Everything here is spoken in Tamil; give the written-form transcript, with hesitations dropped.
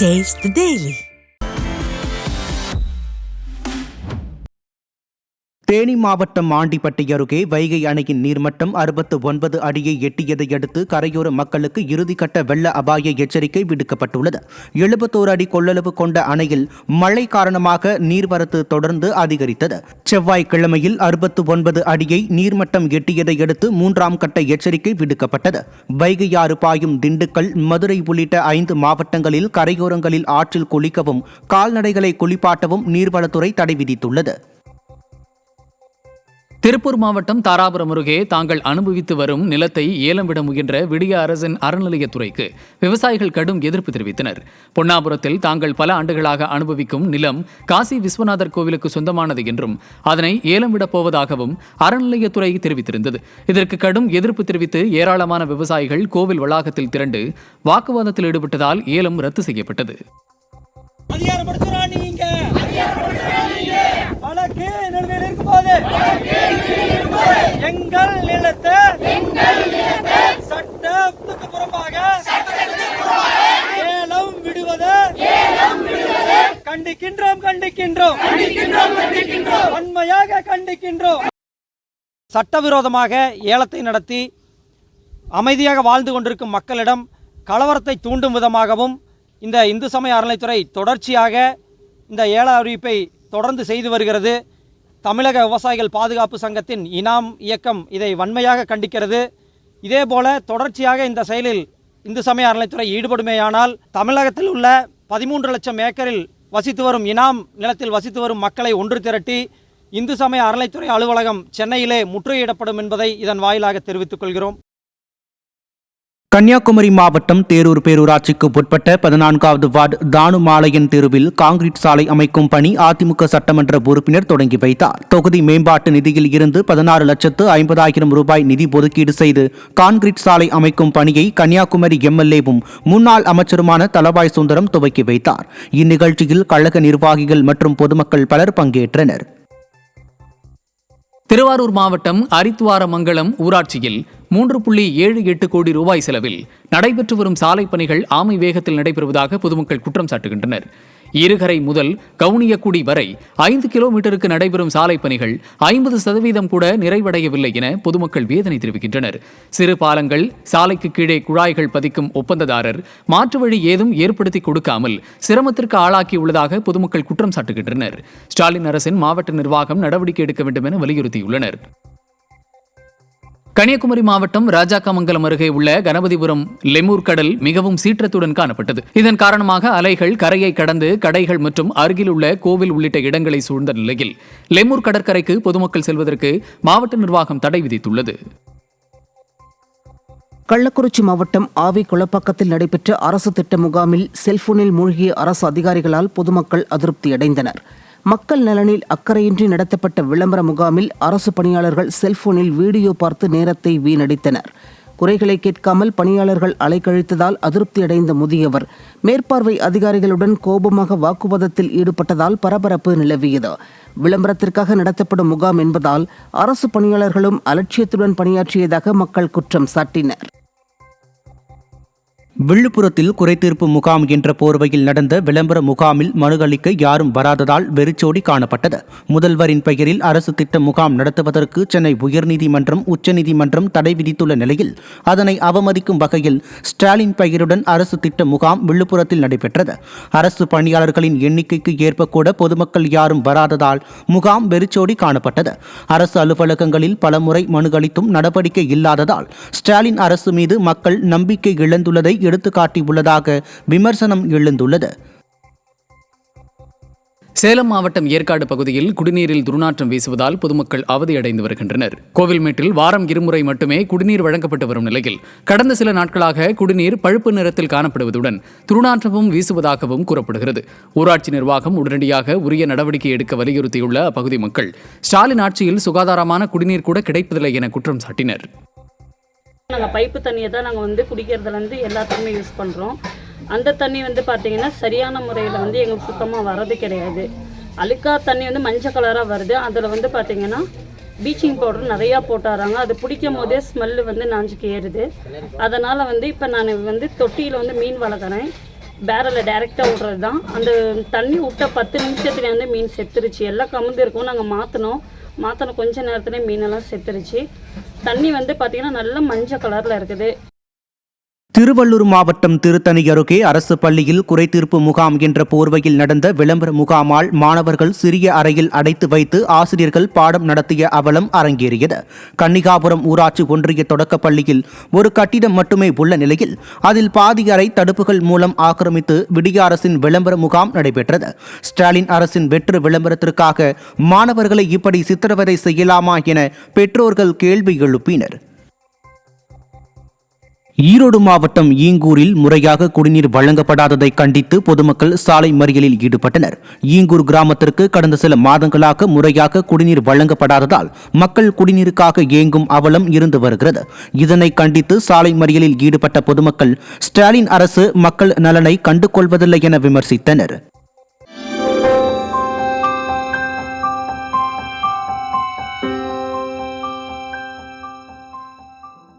Taste the Daily. தேனி மாவட்டம் ஆண்டிப்பட்டி அருகே வைகை அணையின் நீர்மட்டம் 69 அடியை எட்டியதை அடுத்து கரையோர மக்களுக்கு இறுதிக்கட்ட வெள்ள அபாய எச்சரிக்கை விடுக்கப்பட்டுள்ளது. 71 அடி கொள்ளளவு கொண்ட அணையில் மழை காரணமாக நீர்வரத்து தொடர்ந்து அதிகரித்தது. செவ்வாய்க்கிழமையில் 69 அடியை நீர்மட்டம் எட்டியதை அடுத்து 3ஆம் கட்ட எச்சரிக்கை விடுக்கப்பட்டது. வைகை ஆறு பாயும் திண்டுக்கல், மதுரை உள்ளிட்ட 5 மாவட்டங்களில் கரையோரங்களில் ஆற்றில் குளிக்கவும் கால்நடைகளை குளிப்பாட்டவும் நீர்வளத்துறை தடை விதித்துள்ளது. திருப்பூர் மாவட்டம் தாராபுரம் அருகே தாங்கள் அனுபவித்து வரும் நிலத்தை ஏலம் விட முயன்ற விடிய அரசின் அறநிலையத்துறைக்கு விவசாயிகள் கடும் எதிர்ப்பு தெரிவித்தனர். பொன்னாபுரத்தில் தாங்கள் பல ஆண்டுகளாக அனுபவிக்கும் நிலம் காசி விஸ்வநாதர் கோவிலுக்கு சொந்தமானது என்றும் அதனை ஏலம் விடப் போவதாகவும் அறநிலையத்துறை தெரிவித்திருந்தது. இதற்கு கடும் எதிர்ப்பு தெரிவித்து ஏராளமான விவசாயிகள் கோவில் வளாகத்தில் திரண்டு வாக்குவாதத்தில் ஈடுபட்டதால் ஏலம் ரத்து செய்யப்பட்டது. எங்கள் நிலத்தை சட்டத்துக்கு புறம்பாக ஏலம் விடுவது கண்டிக்கின்றோம் வன்மையாக கண்டிக்கின்றோம். சட்டவிரோதமாக ஏலத்தை நடத்தி அமைதியாக வாழ்ந்து கொண்டிருக்கும் மக்களிடம் கலவரத்தை தூண்டும் விதமாகவும் இந்த இந்து சமய அறநிலையத்துறை தொடர்ச்சியாக இந்த ஏல அறிவிப்பை தொடர்ந்து செய்து வருகிறது. தமிழக விவசாயிகள் பாதுகாப்பு சங்கத்தின் இனாம் இயக்கம் இதை வன்மையாக கண்டிக்கிறது. இதேபோல தொடர்ச்சியாக இந்த செயலில் இந்து சமய அறநிலையத்துறை ஈடுபடுமேயானால் தமிழகத்தில் உள்ள 13 லட்சம் ஏக்கரில் வசித்து வரும் இனாம் நிலத்தில் வசித்து வரும் மக்களை ஒன்று திரட்டி இந்து சமய அறநிலையத்துறை அலுவலகம் சென்னையிலே முற்றுகையிடப்படும் என்பதை இதன் வாயிலாக தெரிவித்துக் கொள்கிறோம். கன்னியாகுமரி மாவட்டம் தேரூர் பேரூராட்சிக்கு உட்பட்ட 14வது வார்டு தானுமாலையன் தெருவில் கான்கிரீட் சாலை அமைக்கும் பணி அதிமுக சட்டமன்ற உறுப்பினர் தொடங்கி வைத்தார். தொகுதி மேம்பாட்டு நிதியில் இருந்து 16,50,000 ரூபாய் நிதி ஒதுக்கீடு செய்து கான்கிரீட் சாலை அமைக்கும் பணியை கன்னியாகுமரி எம்எல்ஏவும் முன்னாள் அமைச்சருமான தளவாய் சுந்தரம் துவக்கி வைத்தார். இந்நிகழ்ச்சியில் கழக நிர்வாகிகள் மற்றும் பொதுமக்கள் பலர் பங்கேற்றனர். திருவாரூர் மாவட்டம் அரித்துவாரமங்கலம் ஊராட்சியில் 3.78 கோடி ரூபாய் செலவில் நடைபெற்று வரும் சாலை பணிகள் ஆமை வேகத்தில் நடைபெறுவதாக பொதுமக்கள் குற்றம் சாட்டுகின்றனர். இருகரை முதல் கவுனியக்குடி வரை 5 கிலோமீட்டருக்கு நடைபெறும் சாலை பணிகள் 50% கூட நிறைவடையவில்லை என பொதுமக்கள் வேதனை தெரிவிக்கின்றனர். சிறு பாலங்கள், சாலைக்கு கீழே குழாய்கள் பதிக்கும் ஒப்பந்ததாரர் மாற்று வழி ஏதும் ஏற்படுத்தி கொடுக்காமல் சிரமத்திற்கு ஆளாக்கியுள்ளதாக பொதுமக்கள் குற்றம் சாட்டுகின்றனர். ஸ்டாலின் அரசின் மாவட்ட நிர்வாகம் நடவடிக்கை எடுக்க வேண்டும் என வலியுறுத்தியுள்ளனர். கன்னியாகுமரி மாவட்டம் ராஜாக்கமங்கலம் அருகே உள்ள கணபதிபுரம் லெமூர் கடல் மிகவும் சீற்றத்துடன் காணப்பட்டது. இதன் காரணமாக அலைகள் கரையை கடந்து கடைகள் மற்றும் அருகில் உள்ள கோவில் உள்ளிட்ட இடங்களை சூழ்ந்த நிலையில் லெமூர் கடற்கரைக்கு பொதுமக்கள் செல்வதற்கு மாவட்ட நிர்வாகம் தடை விதித்துள்ளது. கள்ளக்குறிச்சி மாவட்டம் ஆவி குளப்பாக்கத்தில் நடைபெற்ற அரசு திட்ட முகாமில் செல்போனில் மூழ்கிய அரசு அதிகாரிகளால் பொதுமக்கள் அதிருப்தியடைந்தனர். மக்கள் நலனில் அக்கறையின்றி நடத்தப்பட்ட விளம்பர முகாமில் அரசு பணியாளர்கள் செல்போனில் வீடியோ பார்த்து நேரத்தை வீணடித்தனர். குறைகளை கேட்காமல் பணியாளர்கள் அலைக்கழித்ததால் அதிருப்தியடைந்த முதியவர் மேற்பார்வை அதிகாரிகளுடன் கோபமாக வாக்குவாதத்தில் ஈடுபட்டதால் பரபரப்பு நிலவியது. விளம்பரத்திற்காக நடத்தப்படும் முகாம் என்பதால் அரசு பணியாளர்களும் அலட்சியத்துடன் பணியாற்றியதாக மக்கள் குற்றம் சாட்டினர். விழுப்புரத்தில் குறைதீர்ப்பு முகாம் என்ற போர்வையில் நடந்த விளம்பர முகாமில் மனு அளிக்க யாரும் வராததால் வெறிச்சோடி காணப்பட்டது. முதல்வரின் பெயரில் அரசு திட்ட முகாம் நடத்துவதற்கு சென்னை உயர்நீதிமன்றம், உச்சநீதிமன்றம் தடை விதித்துள்ள நிலையில் அதனை அவமதிக்கும் வகையில் ஸ்டாலின் பெயருடன் அரசு திட்ட முகாம் விழுப்புரத்தில் நடைபெற்றது. அரசு பணியாளர்களின் எண்ணிக்கைக்கு ஏற்ப கூட பொதுமக்கள் யாரும் வராததால் முகாம் வெறிச்சோடி காணப்பட்டது. அரசு அலுவலகங்களில் பலமுறை மனு அளித்தும் நடவடிக்கை இல்லாததால் ஸ்டாலின் அரசு மீது மக்கள் நம்பிக்கை இழந்துள்ளதை எடுத்துக்காட்டியுள்ளதாக விமர்சனம் எழுந்துள்ளது. சேலம் மாவட்டம் ஏற்காடு பகுதியில் குடிநீரில் துர்நாற்றம் வீசுவதால் பொதுமக்கள் அவதியடைந்து வருகின்றனர். கோவில்மேட்டில் வாரம் 2 முறை மட்டுமே குடிநீர் வழங்கப்பட்டு வரும் நிலையில் கடந்த சில நாட்களாக குடிநீர் பழுப்பு நிறத்தில் காணப்படுவதுடன் துர்நாற்றமும் வீசுவதாகவும் கூறப்படுகிறது. ஊராட்சி நிர்வாகம் உடனடியாக உரிய நடவடிக்கை எடுக்க வலியுறுத்தியுள்ள அப்பகுதி மக்கள் ஸ்டாலின் ஆட்சியில் சுகாதாரமான குடிநீர் கூட கிடைப்பதில்லை என குற்றம் சாட்டினர். நாங்கள் பைப்பு தண்ணியை தான் நாங்கள் குடிக்கிறதுலேருந்து எல்லாத்துக்குமே யூஸ் பண்ணுறோம். அந்த தண்ணி பார்த்தீங்கன்னா சரியான முறையில் எங்களுக்கு சுத்தமாக வர்றது கிடையாது. அழுக்கா தண்ணி மஞ்சள் கலராக வருது. அதில் பார்த்தீங்கன்னா ப்ளீச்சிங் பவுடர் நிறையா போட்டாராங்க. அது பிடிக்கும் போதே ஸ்மெல்லு நாஞ்சுக்கு ஏறுது. அதனால் இப்போ நான் தொட்டியில் மீன் வளர்க்குறேன். பேரலில் டைரெக்டாக விட்றது தான். அந்த தண்ணி விட்ட 10 நிமிஷத்துல வந்து மீன் செத்துருச்சு. எல்லாம் கமுந்து இருக்கும். நாங்கள் மாற்றின கொஞ்ச நேரத்துலேயே மீனெல்லாம் செத்துருச்சு. தண்ணி வந்து பார்த்திங்கன்னா நல்ல மஞ்சள் கலரில் இருக்குது. திருவள்ளூர் மாவட்டம் திருத்தணி அருகே அரசு பள்ளியில் குறைதீர்ப்பு முகாம் என்ற போர்வையில் நடந்த விளம்பர முகாமால் மாணவர்கள் சிறிய அறையில் அடைத்து வைத்து ஆசிரியர்கள் பாடம் நடத்திய அவலம் அரங்கேறியது. கன்னிகாபுரம் ஊராட்சி ஒன்றிய தொடக்கப் பள்ளியில் ஒரு கட்டிடம் மட்டுமே உள்ள நிலையில் அதில் பாதி அறை தடுப்புகள் மூலம் ஆக்கிரமித்து விடிய அரசின் விளம்பர முகாம் நடைபெற்றது. ஸ்டாலின் அரசின் வெற்று விளம்பரத்திற்காக மாணவர்களை இப்படி சித்திரவதை செய்யலாமா என பெற்றோர்கள் கேள்வி எழுப்பினர். ஈரோடு மாவட்டம் ஈங்கூரில் முறையாக குடிநீர் வழங்கப்படாததை கண்டித்து பொதுமக்கள் சாலை மறியலில் ஈடுபட்டனர். ஈங்கூர் கிராமத்திற்கு கடந்த சில மாதங்களாக முறையாக குடிநீர் வழங்கப்படாததால் மக்கள் குடிநீருக்காக ஏங்கும் அவலம் இருந்து வருகிறது. இதனை கண்டித்து சாலை மறியலில் ஈடுபட்ட பொதுமக்கள் ஸ்டாலின் அரசு மக்கள் நலனை கண்டுகொள்வதில்லை என விமர்சித்தனர்.